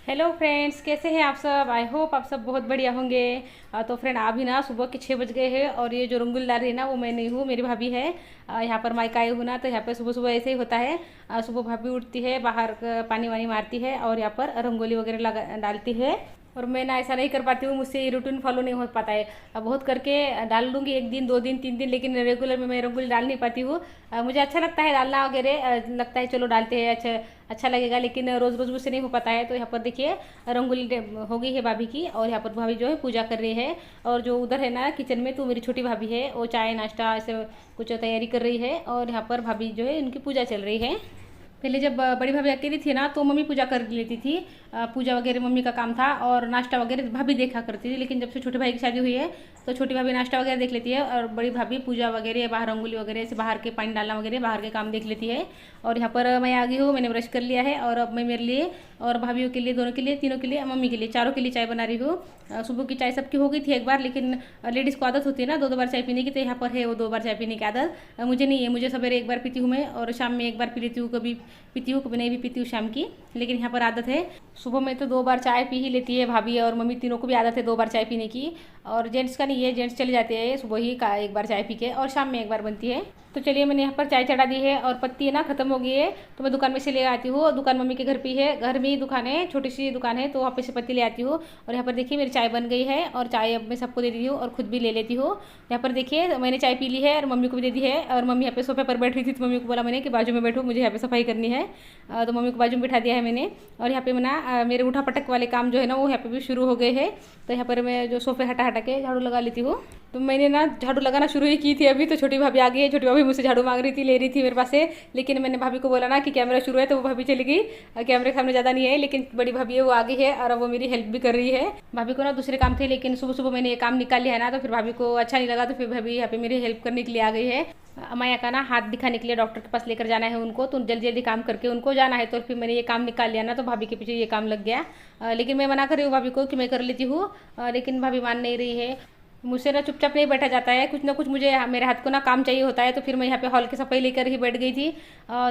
Hello friends, कैसे हैं आप सब। आई होप आप सब बहुत बढ़िया होंगे। तो फ्रेंड अभी ना सुबह के 6 बज गए हैं और ये जो रंगोली डाल रही है ना वो मैं नहीं हूँ, मेरी भाभी है। यहाँ पर मायका आई हूँ ना, तो यहाँ पर सुबह सुबह ऐसे ही होता है। सुबह भाभी उठती है, बाहर पानी वानी मारती है और यहाँ पर रंगोली वगैरह लगा डालती है। और मैं ना ऐसा नहीं कर पाती हूँ, मुझसे ये रूटीन फॉलो नहीं हो पाता है। बहुत करके डाल लूँगी, एक दिन 2 दिन 3 दिन, लेकिन रेगुलर में मैं रंगोली डाल नहीं पाती हूँ। मुझे अच्छा लगता है डालना वगैरह, लगता है चलो डालते हैं, अच्छा अच्छा लगेगा, लेकिन रोज़ रोज़ मुझसे नहीं हो पाता है। तो यहाँ पर देखिए रंगोली हो गई है भाभी की, और यहाँ पर भाभी जो है पूजा कर रही है। और जो उधर है ना किचन में, तो मेरी छोटी भाभी है, वो चाय नाश्ता ऐसे कुछ तैयारी कर रही है। और यहाँ पर भाभी जो है उनकी पूजा चल रही है। पहले जब बड़ी भाभी अकेली थी ना, तो मम्मी पूजा कर लेती थी। पूजा वगैरह मम्मी का काम था और नाश्ता वगैरह भाभी देखा करती थी। लेकिन जब से छोटे भाई की शादी हुई है, तो छोटी भाभी नाश्ता वगैरह देख लेती है और बड़ी भाभी पूजा वगैरह, बाहर रंगोली वगैरह, ऐसे बाहर के पानी डालना वगैरह, बाहर के काम देख लेती है। और यहाँ पर मैं आ गई हूँ, मैंने ब्रश कर लिया है और अब मैं मेरे लिए और भाभीियों के लिए, दोनों के लिए, तीनों के लिए, मम्मी के लिए, चारों के लिए चाय बना रही हूँ। सुबह की चाय सबकी हो गई थी एक बार, लेकिन लेडीज़ को आदत होती है ना 2 2 बार चाय पीने की, तो यहाँ पर है वो 2 बार चाय पीने की आदत। मुझे नहीं है, मुझे सवेरे एक बार पीती हूँ मैं और शाम में एक बार पी लेती हूँ, कभी पीती हूँ कभी नहीं भी पीती हूँ शाम की। लेकिन यहाँ पर आदत है, सुबह में तो 2 बार चाय पी ही लेती है भाभी और मम्मी, तीनों को भी आदत है 2 बार चाय पीने की। और जेंट्स का नहीं है, जेंट्स चले जाते हैं सुबह ही का एक बार चाय पी के, और शाम में एक बार बनती है। तो चलिए मैंने यहाँ पर चाय चढ़ा दी है और पत्ती है ना ख़त्म हो गई है, तो मैं दुकान में से ले आती हूँ। दुकान मम्मी के घर पे है, घर में ही दुकान है, छोटी सी दुकान है, तो वहाँ पे से पत्ती ले आती हूँ। और यहाँ पर देखिए मेरी चाय बन गई है और चाय अब मैं सबको दे दी हूँ और खुद भी ले लेती हूँ। यहाँ पर देखिए मैंने चाय पी ली है और मम्मी को भी दे दी है। और मम्मी यहाँ पे सोफे पर बैठ रही थी, तो मम्मी को बोला मैंने कि बाजू में बैठो, मुझे यहाँ पे सफाई करनी है। तो मम्मी को बाजू में बिठा दिया है मैंने। और यहाँ पे ना मेरे उठा पटक वाले काम जो है ना वो यहाँ पे भी शुरू हो गए हैं। तो यहाँ पर मैं जो सोफे हटा हटा के झाड़ू लगा लेती हूँ। तो मैंने ना झाड़ू लगाना शुरू ही की थी अभी, तो छोटी भाभी आ गई है। छोटी भाभी मुझसे झाड़ू मांग रही थी, ले रही थी मेरे पास से, लेकिन मैंने भाभी को बोला ना कि कैमरा शुरू है, तो वो भाभी चली गई। कैमरे के सामने ज़्यादा नहीं है, लेकिन बड़ी भाभी है वो आ गई है और वो मेरी हेल्प भी कर रही है। भाभी को ना दूसरे काम थे, लेकिन सुबह सुबह मैंने ये काम निकाल लिया है ना, तो फिर भाभी को अच्छा नहीं लगा, तो फिर भाभी यहाँ पे मेरी हेल्प करने के लिए आ गई है। माया का ना हाथ दिखाने के लिए डॉक्टर के पास लेकर जाना है उनको, तो जल्दी जल्दी काम करके उनको जाना है। तो फिर मैंने ये काम निकाल लिया ना, तो भाभी के पीछे ये काम लग गया। लेकिन मैं मना कर रही हूँ भाभी को कि मैं कर लेती हूँ, लेकिन भाभी मान नहीं रही है। मुझसे ना चुपचाप नहीं बैठा जाता है, कुछ ना कुछ मुझे मेरे हाथ को ना काम चाहिए होता है। तो फिर मैं यहाँ पे हॉल की सफाई लेकर ही बैठ गई थी।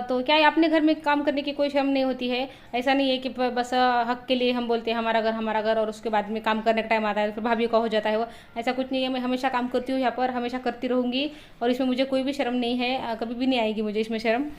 तो क्या है, अपने घर में काम करने की कोई शर्म नहीं होती है। ऐसा नहीं है कि बस हक के लिए हम बोलते हैं हमारा घर और उसके बाद में काम करने का टाइम आता है तो फिर भाभी का हो जाता है वो। ऐसा कुछ नहीं है, मैं हमेशा काम करती हूँ यहाँ पर, हमेशा करती रहूँगी और इसमें मुझे कोई भी शर्म नहीं है, कभी भी नहीं आएगी मुझे इसमें शर्म।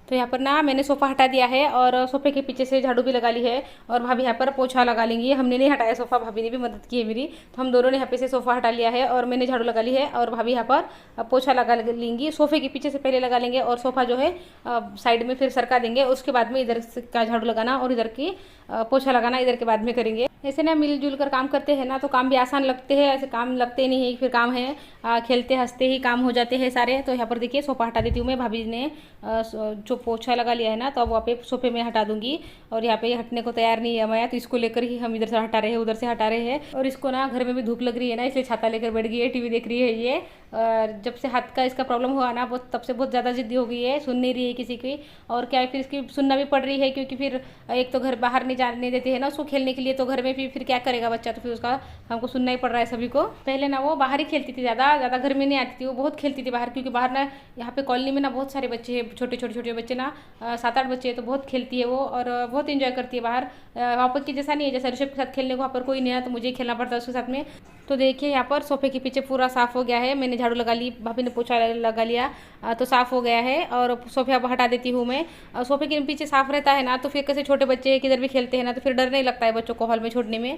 तो यहाँ पर ना मैंने सोफ़ा हटा दिया है और सोफ़े के पीछे से झाड़ू भी लगा ली है। और भाभी यहाँ पर पोछा लगा लेंगी, हमने नहीं हटाया सोफ़ा, भाभी ने भी मदद की है मेरी। तो हम दोनों ने यहाँ पे से सोफ़ा हटा लिया है और मैंने झाड़ू लगा ली है और भाभी यहाँ पर पोछा लगा लेंगी। सोफ़े के पीछे से पहले लगा लेंगे और सोफ़ा जो है साइड में फिर सरका देंगे, उसके बाद में इधर का झाड़ू लगाना और इधर की पोछा लगाना इधर के बाद में करेंगे। ऐसे ना मिलजुल कर काम करते हैं ना, तो काम भी आसान लगते हैं, ऐसे काम लगते नहीं है फिर काम है, खेलते हंसते ही काम हो जाते हैं सारे। तो यहाँ पर देखिए सोफ़ा हटा देती हूँ मैं, भाभी ने जो पोछा लगा लिया है ना, तो अब वहाँ पे सोफे में हटा दूंगी। और यहाँ पे हटने को तैयार नहीं है माया, तो इसको लेकर ही हम इधर से हटा रहे हैं, उधर से हटा रहे हैं। और इसको ना घर में भी धूप लग रही है ना, इसलिए छाता लेकर बैठ गई है, टीवी देख रही है ये। और जब से हाथ का इसका प्रॉब्लम हुआ ना, तब से बहुत ज़्यादा जिद्दी हो गई है, सुन नहीं रही है किसी की। और क्या है, फिर इसकी सुनना भी पड़ रही है, क्योंकि फिर एक तो घर बाहर नहीं जाने देते हैं ना उसको खेलने के लिए, तो घर में भी फिर क्या करेगा बच्चा, तो फिर उसका हमको सुनना ही पड़ रहा है सभी को। पहले ना वो बाहर ही खेलती थी, ज़्यादा घर में नहीं आती थी, वो बहुत खेलती थी बाहर, क्योंकि बाहर ना यहाँ पे कॉलोनी में ना बहुत सारे बच्चे हैं, छोटे बच्चे ना 7 8 बच्चे हैं, तो बहुत खेलती है वो और बहुत इंजॉय करती है बाहर। वहाँ पर की जैसा नहीं है, जैसे ऋषभ के साथ खेलने को वहाँ पर कोई नहीं है, तो मुझे खेलना पड़ता है उसके साथ में। तो देखिए यहाँ पर सोफे के पीछे पूरा साफ़ हो गया है, मैंने झाड़ू लगा ली, भाभी ने पोछा लगा लिया, तो साफ़ हो गया है। और सोफे अब हटा देती हूँ मैं। सोफे के पीछे साफ़ रहता है ना, तो फिर कैसे छोटे बच्चे किधर भी खेलते हैं ना, तो फिर डर नहीं लगता है बच्चों को हॉल में छोड़ने में।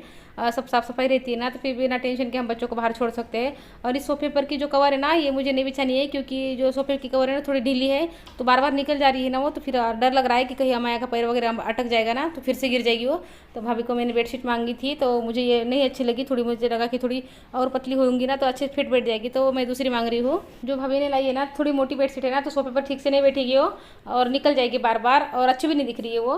सब साफ़ सफाई रहती है ना, तो फिर बिना टेंशन के हम बच्चों को बाहर छोड़ सकते हैं। और इस सोफे पर की जो कवर है ना, ये मुझे नहीं बिछानी है, क्योंकि जो सोफे की कवर है ना थोड़ी ढीली है, तो बार बार निकल जा रही है ना वो, तो फिर डर लग रहा है कि कहीं अमाया का पैर वगैरह अटक जाएगा ना, तो फिर से गिर जाएगी वो। तो भाभी को मैंने बेडशीट मांगी थी, तो मुझे ये नहीं अच्छी लगी, थोड़ी मुझे लगा कि थोड़ी और पतली होंगी ना तो अच्छे फिट बैठ जाएगी, तो मैं दूसरी मांग रही हूँ। जो भाभी ने लाई है ना थोड़ी मोटी बेडशीट है ना, तो सोफे पर ठीक से नहीं बैठेगी वो और निकल जाएगी बार बार, और अच्छी भी नहीं दिख रही है वो।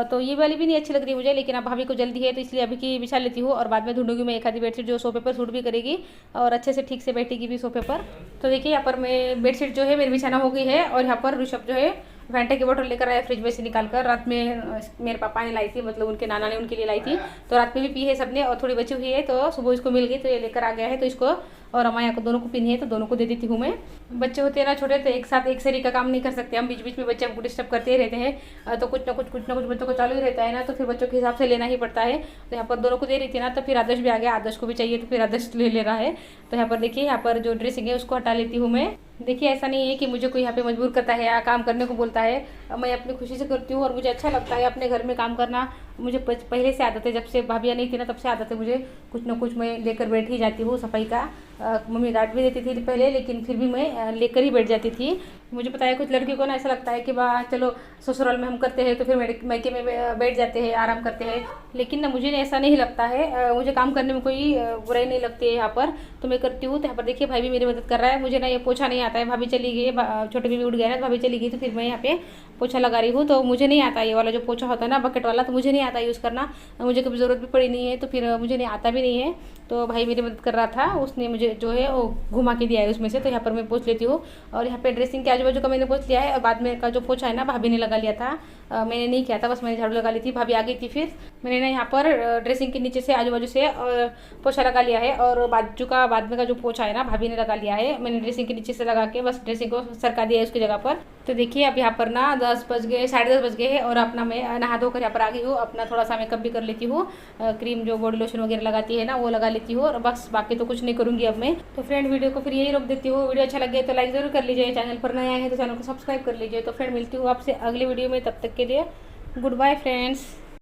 तो ये वाली भी नहीं अच्छी लग रही मुझे, लेकिन अब भाभी को जल्दी है, तो इसलिए अभी की बिछा लेती हूँ और बाद में ढूंढूंगी मैं एक आधी बेडशीट जो सोफे पर सूट भी करेगी और अच्छे से ठीक से बैठेगी भी सोफे पर। तो देखिए यहाँ पर मैं बेडशीट जो है मेरी बिछाना हो गई है। और यहाँ पर ऋषभ जो है फैंटा की बोतल लेकर आया फ्रिज में से निकाल कर, रात में मेरे पापा ने लाई थी, मतलब उनके नाना ने उनके लिए लाई थी, तो रात में भी पी है सबने और थोड़ी बची हुई है, तो सुबह इसको मिल गई तो ये लेकर आ गया है। तो इसको और अमाया को दोनों को पीनी है तो दोनों को दे देती हूँ मैं। बच्चे होते हैं ना छोटे, तो एक साथ एक शरीर का काम नहीं कर सकते हम, बीच बीच में बच्चे हमको डिस्टर्ब करते ही रहते हैं। तो कुछ ना कुछ बच्चों को चालू ही रहता है ना, तो फिर बच्चों के हिसाब से लेना ही पड़ता है। तो यहाँ पर दोनों को दे रही थी ना, तो फिर आदर्श भी आ गया, आदर्श को भी चाहिए तो फिर आदर्श ले रहा है। तो यहाँ पर देखिए, यहाँ पर जो ड्रेसिंग है उसको हटा लेती हूँ मैं। देखिए ऐसा नहीं है कि मुझे कोई यहाँ पे मजबूर करता है या काम करने को बोलता है, मैं अपनी खुशी से करती हूँ और मुझे अच्छा लगता है अपने घर में काम करना। मुझे पहले से आदत है, जब से भाभियाँ नहीं थी ना तब से आदत है मुझे, कुछ ना कुछ मैं लेकर बैठ ही जाती हूँ सफाई का। मम्मी डांट भी देती थी पहले, लेकिन फिर भी मैं लेकर ही बैठ जाती थी। मुझे पता है कुछ लड़कियों को ना ऐसा लगता है कि वाह चलो ससुराल में हम करते हैं तो फिर मैके में बैठ जाते हैं, आराम करते हैं, लेकिन ना मुझे ऐसा नहीं लगता है। मुझे काम करने में कोई बुराई नहीं लगती है यहाँ पर, तो मैं करती हूँ। तो यहाँ पर देखिए भाई भी मेरी मदद कर रहा है। मुझे ना ये पोछा नहीं आता है, भाभी चली गई, छोटे भी उठ गया ना, तो भाभी चली गई, तो फिर मैं यहाँ पे पोछा लगा रही हूँ। तो मुझे नहीं आता ये वाला जो पोछा होता है ना बकेट वाला, तो मुझे नहीं आता यूज़ करना, मुझे कभी ज़रूरत भी पड़ी नहीं है, तो फिर मुझे नहीं आता भी नहीं है। तो भाई मेरी मदद कर रहा था, उसने मुझे जो है वो घुमा के दिया है उसमें से। तो यहाँ पर मैं पोंछ लेती हूँ, और यहाँ पे ड्रेसिंग के आजू बाजू का मैंने पोंछ लिया है, और बाद में का जो पोछा है ना भाभी ने लगा लिया था, मैंने नहीं किया था, बस मैंने झाड़ू लगा ली थी, भाभी आ गई थी। फिर मैंने ना यहाँ पर ड्रेसिंग के नीचे से आजू बाजू से पोछा लगा लिया है, और बाजू का बाद में का जो पोछा है ना भाभी ने लगा लिया है, मैंने ड्रेसिंग के नीचे से लगा के बस ड्रेसिंग को सरका दिया है उसकी जगह पर। तो देखिए अब यहाँ पर ना 10 बज गए, 10:30 बज गए हैं, और अपना मैं नहा धोकर यहाँ पर आ गई हूँ। अपना थोड़ा सा मेकअप भी कर लेती हूँ, क्रीम जो बॉडी लोशन वगैरह लगाती है ना वो लगा लेती हूँ, और बस बाकी तो कुछ नहीं करूँगी अब मैं। तो फ्रेंड वीडियो को फिर यही रोक देती हूँ। वीडियो अच्छा लगे तो लाइक ज़रूर कर लीजिए, चैनल पर नया है तो चैनल को सब्सक्राइब कर लीजिए। तो फ्रेंड मिलती हूँ आपसे अगली वीडियो में, तब तक के लिए गुड बाय फ्रेंड्स।